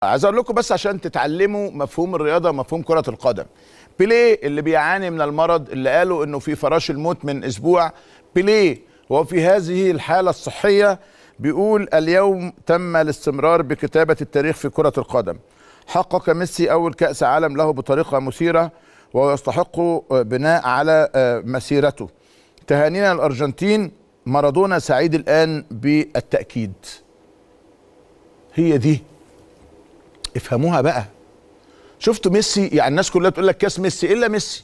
عايز اقول لكم بس عشان تتعلموا مفهوم الرياضه، مفهوم كره القدم. بيليه اللي بيعاني من المرض اللي قالوا انه في فراش الموت من اسبوع، بيليه هو في هذه الحاله الصحيه بيقول: اليوم تم الاستمرار بكتابه التاريخ في كره القدم. حقق ميسي اول كاس عالم له بطريقه مثيره وهو يستحق بناء على مسيرته. تهانينا الارجنتين، مارادونا سعيد الان بالتاكيد. هي دي، افهموها بقى. شفتوا ميسي؟ يعني الناس كلها تقول لك كاس ميسي، الا ميسي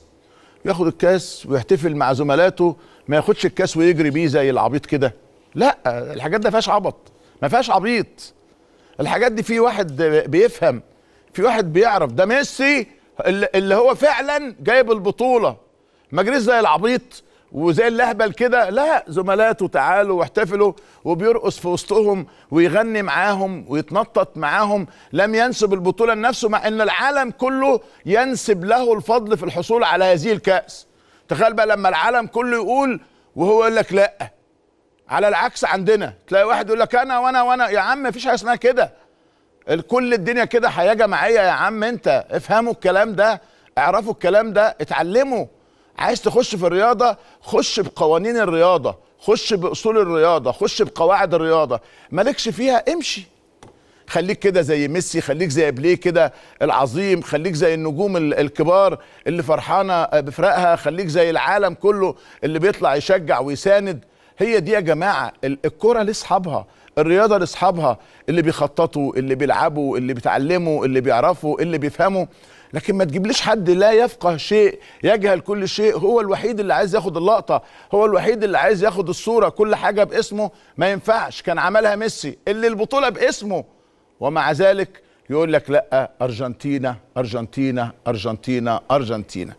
ياخد الكاس ويحتفل مع زملاته، ما ياخدش الكاس ويجري بيه زي العبيط كده. لا، الحاجات دي ما فيهاش عبط، ما فيهاش عبيط. الحاجات دي في واحد بيفهم، في واحد بيعرف. ده ميسي اللي هو فعلا جايب البطوله، ما جريش زي العبيط وزي اللهبل كده. لا، زملاته تعالوا واحتفلوا وبيرقص في وسطهم ويغني معاهم ويتنطط معاهم. لم ينسب البطوله لنفسه، مع ان العالم كله ينسب له الفضل في الحصول على هذه الكأس. تخيل بقى لما العالم كله يقول وهو يقول لك لا. على العكس عندنا تلاقي واحد يقول لك انا وانا. يا عم مفيش حاجه اسمها كده. كل الدنيا كده حياه جماعيه يا عم. انت افهموا الكلام ده، اعرفوا الكلام ده، اتعلموا. عايز تخش في الرياضه، خش بقوانين الرياضه، خش باصول الرياضه، خش بقواعد الرياضه. مالكش فيها امشي. خليك كده زي ميسي، خليك زي بيليه كده العظيم، خليك زي النجوم الكبار اللي فرحانه بفرقها، خليك زي العالم كله اللي بيطلع يشجع ويساند. هي دي يا جماعه الكره لاصحابها، الرياضه لاصحابها، اللي بيخططوا، اللي بيلعبوا، اللي بيتعلموا، اللي بيعرفوا، اللي بيفهموا. لكن ما تجيبليش حد لا يفقه شيء، يجهل كل شيء، هو الوحيد اللي عايز ياخد اللقطه، هو الوحيد اللي عايز ياخد الصوره، كل حاجه باسمه. ما ينفعش. كان عملها ميسي اللي البطوله باسمه، ومع ذلك يقول لك لا، ارجنتينا ارجنتينا ارجنتينا ارجنتينا.